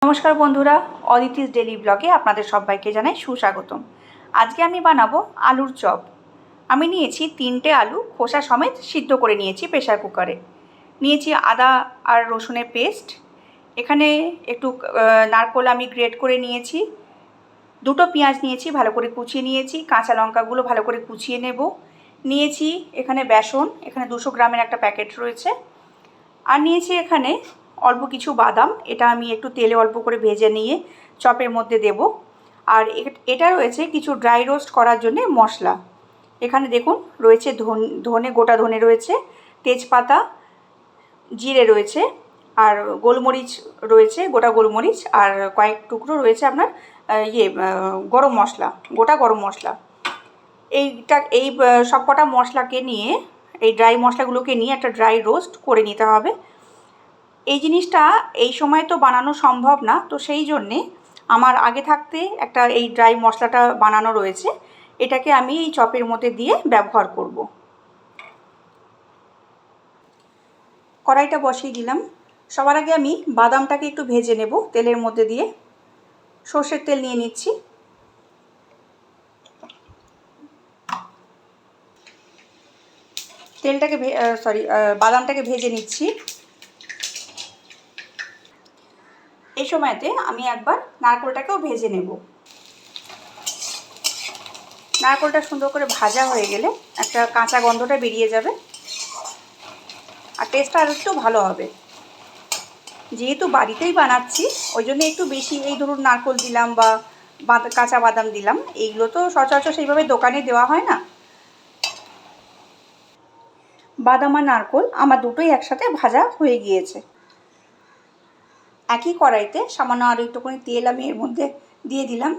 নমস্কার বন্ধুরা, অদিতিস ডেলি ব্লগে আপনাদের সবাইকে জানাই সুস্বাগতম। আজকে আমি বানাবো আলুর চপ। আমি নিয়েছি 3টে আলু, খোসা সমেত সিদ্ধ করে নিয়েছি প্রেসার কুকারে। নিয়েছি আদা আর রসুনের পেস্ট। এখানে একটু নারকোল আমি গ্রেট করে নিয়েছি। 2টো পেঁয়াজ নিয়েছি, ভালো করে কুচিয়ে নিয়েছি। কাঁচা লঙ্কাগুলো ভালো করে কুচিয়ে নেব। নিয়েছি এখানে বেসন, এখানে 200 গ্রামের একটা প্যাকেট রয়েছে। আর নিয়েছি এখানে অল্প কিছু বাদাম, এটা আমি একটু তেলে অল্প করে ভেজে নিয়ে চপের মধ্যে দেব। আর এটা রয়েছে কিছু ড্রাই রোস্ট করার জন্য মশলা। এখানে দেখুন রয়েছে ধনে, গোটা ধনে রয়েছে, তেজপাতা, জিরে রয়েছে, আর গোলমরিচ রয়েছে, গোটা গোলমরিচ, আর কয়েক টুকরো রয়েছে আপনার গরম মশলা, গোটা গরম মশলা। এই সব কটা মশলাকে নিয়ে, এই ড্রাই মশলাগুলোকে নিয়ে একটা ড্রাই রোস্ট করে নিতে হবে। এই জিনিসটা এই সময় তো বানানো সম্ভব না, তো সেই জন্যে আমার আগে থাকতে একটা এই ড্রাই মশলাটা বানানো রয়েছে। এটাকে আমি এই চপের মধ্যে দিয়ে ব্যবহার করব। কড়াইটা বসিয়ে দিলাম। সবার আগে আমি বাদামটাকে একটু ভেজে নেব তেলের মধ্যে দিয়ে। সর্ষের তেল নিয়ে নিচ্ছি। বাদামটাকে ভেজে নিচ্ছি। এই সময়তে আমি একবার নারকেলটাকেও ভেজে নেব। নারকেলটা সুন্দর করে ভাজা হয়ে গেলে একটা কাঁচা গন্ধটা বেরিয়ে যাবে, আর টেস্টটা আর একটু ভালো হবে। যেহেতু বাড়িতেই বানাচ্ছি, ওই জন্য একটু বেশি এই ধরুন নারকেল দিলাম বা কাঁচা বাদাম দিলাম। এইগুলো তো সচরাচর সেইভাবে দোকানে দেওয়া হয় না। বাদাম আর নারকেল আমার দুটোই একসাথে ভাজা হয়ে গিয়েছে। একই কড়াইতে সামান্য আরও একটুখানি তেল আমি এর মধ্যে দিয়ে দিলাম।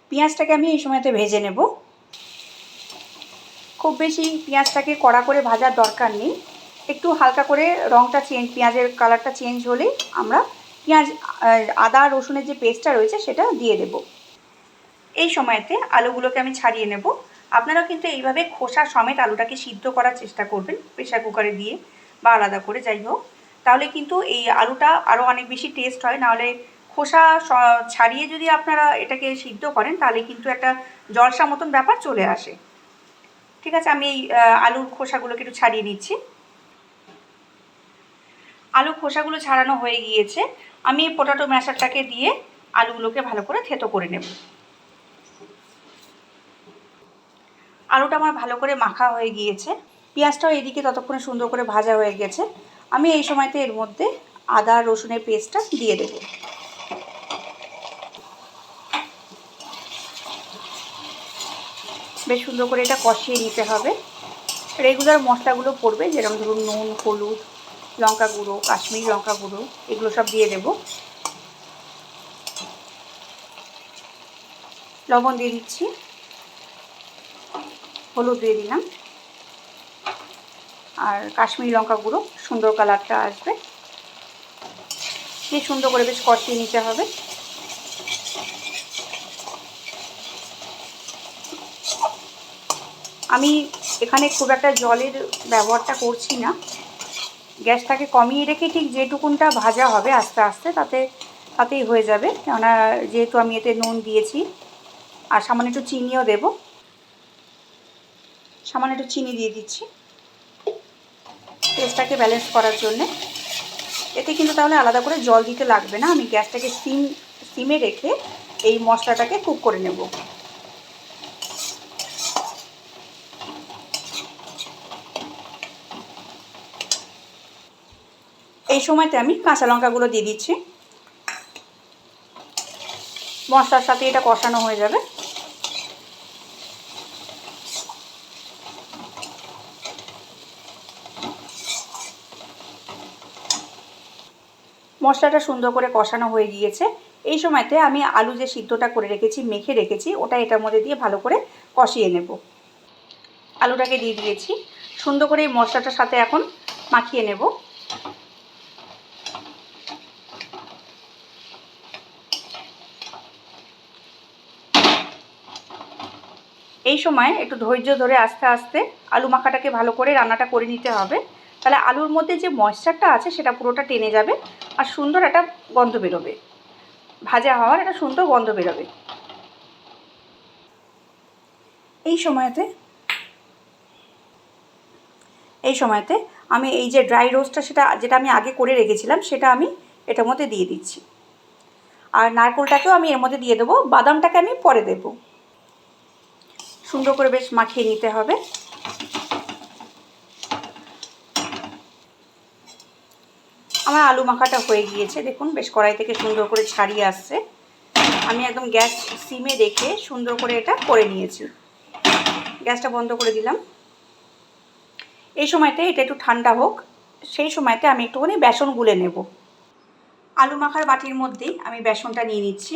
পেঁয়াজটাকে আমি এই সময়তে ভেজে নেব। খুব বেশি পেঁয়াজটাকে কড়া করে ভাজার দরকার নেই, একটু হালকা করে রঙটা পেঁয়াজের কালারটা চেঞ্জ হলেই আমরা আদা রসুনের যে পেস্টটা রয়েছে সেটা দিয়ে দেব। এই সময়তে আলুগুলোকে আমি ছাড়িয়ে নেব। আপনারা কিন্তু এইভাবে খোসা সমেত আলুটাকে সিদ্ধ করার চেষ্টা করবেন প্রেসার কুকারে দিয়ে বা আলাদা করে, যাই হোক। তাহলে কিন্তু এই আলুটা আরও অনেক বেশি টেস্ট হয়। নাহলে খোসা ছাড়িয়ে যদি আপনারা এটাকে সিদ্ধ করেন তাহলে কিন্তু একটা জলসা মতন ব্যাপার চলে আসে। ঠিক আছে, আমি এই আলুর খোসাগুলোকে একটু ছাড়িয়ে নিচ্ছি। আলুর খোসাগুলো ছাড়ানো হয়ে গিয়েছে। আমি পটাটো ম্যাশারটাকে দিয়ে আলুগুলোকে ভালো করে থেতো করে নেব। আলুটা আমার ভালো করে মাখা হয়ে গিয়েছে। পেঁয়াজটাও এদিকে ততক্ষণে সুন্দর করে ভাজা হয়ে গেছে। আমি এই সময়তে এর মধ্যে আদা রসুনের পেস্টটা দিয়ে দেব। বেশ সুন্দর করে এটা কষিয়ে নিতে হবে। রেগুলার মশলাগুলো পড়বে, যেরকম ধরুন নুন, হলুদ, লঙ্কা গুঁড়ো, কাশ্মীরি লঙ্কা গুঁড়ো, এগুলো সব দিয়ে দেব। লবণ দিয়ে দিচ্ছি, হলুদ দিয়ে দিলাম, আর কাশ্মীরি লঙ্কা গুঁড়ো, সুন্দর কালারটা আসবে। দিয়ে সুন্দর করে বেশ কষিয়ে নিতে হবে। আমি এখানে খুব একটা জলের ব্যবহারটা করছি না। গ্যাসটাকে কমিয়ে রেখে ঠিক যেটুকুনটা ভাজা হবে আস্তে আস্তে তাতেই হয়ে যাবে। কেননা যেহেতু আমি এতে নুন দিয়েছি, আর সামান্য একটু চিনিও দেব। সামান্য একটু চিনি দিয়ে দিচ্ছি টেস্টটাকে ব্যালেন্স করার জন্যে। এতে কিন্তু তাহলে আলাদা করে জল দিতে লাগবে না। আমি গ্যাসটাকে সিমে রেখে এই মশলাটাকে কুক করে নেব। এই সময়তে আমি কাঁচা লঙ্কাগুলো দিয়ে দিচ্ছি। মশলার সাথে এটা কষানো হয়ে যাবে। মশলাটা সুন্দর করে কষানো হয়ে গিয়েছে। এই সময়তে আমি আলু যে সিদ্ধটা করে রেখেছি, মেখে রেখেছি, ওটা এটার মধ্যে দিয়ে ভালো করে কষিয়ে নেব। আলুটাকে দিয়ে দিয়েছি, সুন্দর করে এই মশলাটার সাথে এখন মাখিয়ে নেব। এই সময় একটু ধৈর্য ধরে আস্তে আস্তে আলু মাখাটাকে ভালো করে রান্নাটা করে নিতে হবে। তাহলে আলুর মধ্যে যে ময়েশ্চারটা আছে সেটা পুরোটা টেনে যাবে, আর সুন্দর একটা গন্ধ বেরোবে, ভাজা হওয়ার একটা সুন্দর গন্ধ বেরোবে। এই সময়তে আমি এই যে ড্রাই রোস্টটা যেটা আমি আগে করে রেখেছিলাম সেটা আমি এটার মধ্যে দিয়ে দিচ্ছি। আর নারকেলটাকেও আমি এর মধ্যে দিয়ে দেবো, বাদামটাকে আমি পরে দেবো। সুন্দর করে বেশ মাখিয়ে নিতে হবে। আমার আলু মাখাটা হয়ে গিয়েছে, দেখুন বেশ কড়াই থেকে সুন্দর করে ছাড়িয়ে আসছে। আমি একদম গ্যাস সিমে রেখে সুন্দর করে এটা করে নিয়েছি। গ্যাসটা বন্ধ করে দিলাম। এই সময়তে এটা একটু ঠান্ডা হোক, সেই সময়তে আমি একটুখানি বেসন গুলে নেব। আলু মাখার বাটির মধ্যেই আমি বেসনটা নিয়ে নিচ্ছি।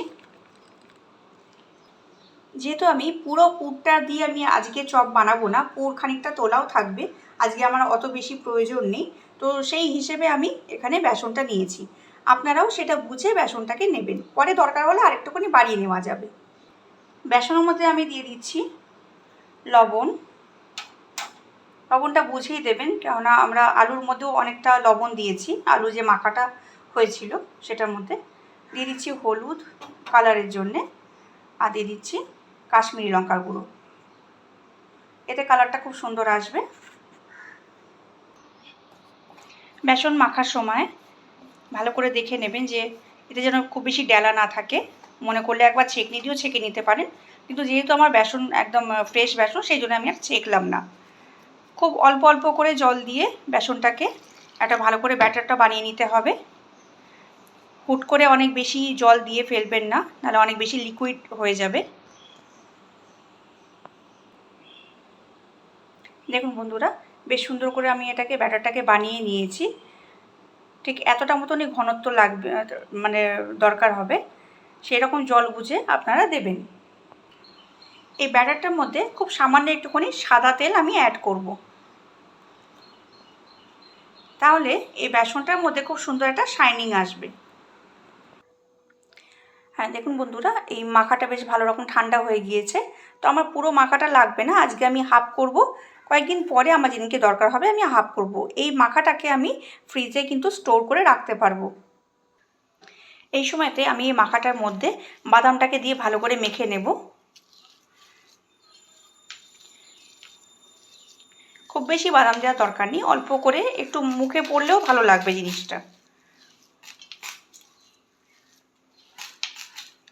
যেহেতু আমি পুরো পুরটা দিয়ে আমি আজকে চপ বানাবো না, পুর খানিকটা তোলাও থাকবে, আজকে আমার অত বেশি প্রয়োজন নেই, তো সেই হিসেবে আমি এখানে বেসনটা নিয়েছি। আপনারাও সেটা বুঝে বেসনটাকে নেবেন, পরে দরকার হলে আরেকটুখানি বাড়িয়ে নেওয়া যাবে। বেসনের মধ্যে আমি দিয়ে দিচ্ছি লবণ। লবণটা বুঝেই দেবেন, কেননা আমরা আলুর মধ্যেও অনেকটা লবণ দিয়েছি, আলু যে মাখাটা হয়েছিল সেটার মধ্যে। দিয়ে দিচ্ছি হলুদ কালারের জন্যে, আর দিয়ে দিচ্ছি কাশ্মীরি লঙ্কার গুঁড়ো, এতে কালারটা খুব সুন্দর আসবে। বেসন মাখার সময় ভালো করে দেখে নেবেন যে এতে যেন খুব বেশি ডেলা না থাকে। মনে করলে একবার ছেঁকনি দিয়েও ছেঁকে নিতে পারেন, কিন্তু যেহেতু আমার বেসন একদম ফ্রেশ বেসন, সেই জন্য আমি আর ছেঁকলাম না। খুব অল্প অল্প করে জল দিয়ে বেসনটাকে একটা ভালো করে ব্যাটারটা বানিয়ে নিতে হবে। হুট করে অনেক বেশি জল দিয়ে ফেলবেন না, নাহলে অনেক বেশি লিকুইড হয়ে যাবে। দেখুন বন্ধুরা, বেশ সুন্দর করে আমি ব্যাটারটাকে বানিয়ে নিয়েছি। ঠিক এতটা মতনই ঘনত্ব লাগবে, মানে দরকার হবে, সেই রকম জল বুঝে আপনারা দেবেন। এই ব্যাটারটার মধ্যে খুব সামান্য একটুখানি সাদা তেল আমি অ্যাড করব, তাহলে এই বেসনটার মধ্যে খুব সুন্দর একটা শাইনিং আসবে। হ্যাঁ দেখুন বন্ধুরা, এই মাখাটা বেশ ভালো রকম ঠান্ডা হয়ে গিয়েছে, তো আমার পুরো মাখাটা লাগবে না, আজকে আমি হাফ করব। কয়েকদিন পরে আমার যেদিনকে দরকার হবে আমি হাফ করব। এই মাখাটাকে আমি ফ্রিজে কিন্তু স্টোর করে রাখতে পারবো। এই সময়তে আমি এই মাখাটার মধ্যে বাদামটাকে দিয়ে ভালো করে মেখে নেব। খুব বেশি বাদাম দেওয়ার দরকার নেই, অল্প করে একটু মুখে পড়লেও ভালো লাগবে জিনিসটা।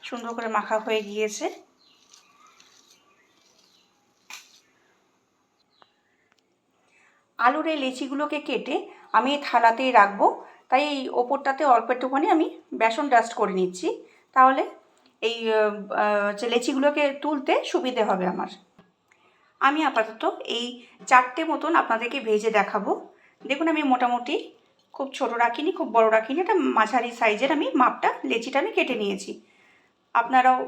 সুন্দর করে মাখা হয়ে গিয়েছে। আলুর এই লেচিগুলোকে কেটে আমি এই থালাতেই রাখবো, তাই এই ওপরটাতে অল্প একটুখানি আমি বেসন ডাস্ট করে নিচ্ছি, তাহলে এই যে লেচিগুলোকে তুলতে সুবিধে হবে আমার। আমি আপাতত এই 4টে মতন আপনাদেরকে ভেজে দেখাবো। দেখুন আমি মোটামুটি খুব ছোট রাখিনি, খুব বড় রাখিনি, একটা মাঝারি সাইজের আমি মাপটা লেচিটা আমি কেটে নিয়েছি। আপনারাও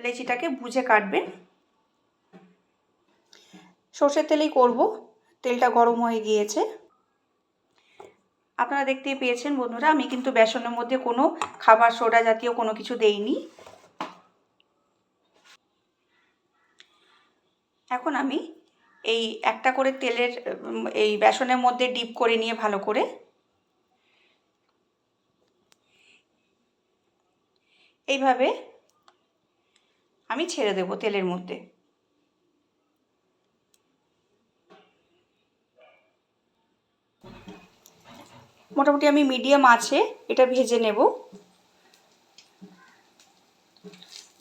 লেচিটাকে বুঝে কাটবেন। সর্ষের তেলেই করব, তেলটা গরম হয়ে গিয়েছে। আপনারা দেখতেই পেয়েছেন বন্ধুরা, আমি কিন্তু বেসনের মধ্যে কোনো খাবার সোডা জাতীয় কোনো কিছু দেইনি। এখন আমি এই একটা করে তেলের এই বেসনের মধ্যে ডিপ করে নিয়ে ভালো করে এইভাবে আমি ছেড়ে দেব তেলের মধ্যে। মোটামুটি আমি মিডিয়াম আছে এটা ভেজে নেব।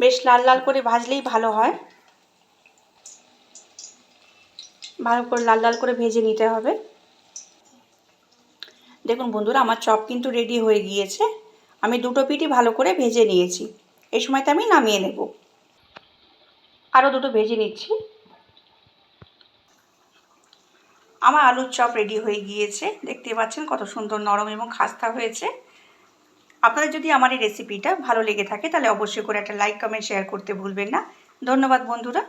বেশ লাল লাল করে ভাজলেই ভালো হয়, ভালো করে লাল লাল করে ভেজে নিতে হবে। দেখুন বন্ধুরা, আমার চপ কিন্তু রেডি হয়ে গিয়েছে। আমি দুটো পিঠই ভালো করে ভেজে নিয়েছি। এই সময়তে আমি নামিয়ে নেব। আরও দুটো ভেজে নিচ্ছি। আমার আলুর চপ রেডি হয়ে গিয়েছে, দেখতে পাচ্ছেন কত সুন্দর নরম এবং খাস্তা হয়েছে। আপনাদের যদি আমার এই রেসিপিটা ভালো লেগে থাকে তাহলে অবশ্যই করে একটা লাইক কমেন্ট শেয়ার করতে ভুলবেন না। ধন্যবাদ বন্ধুরা।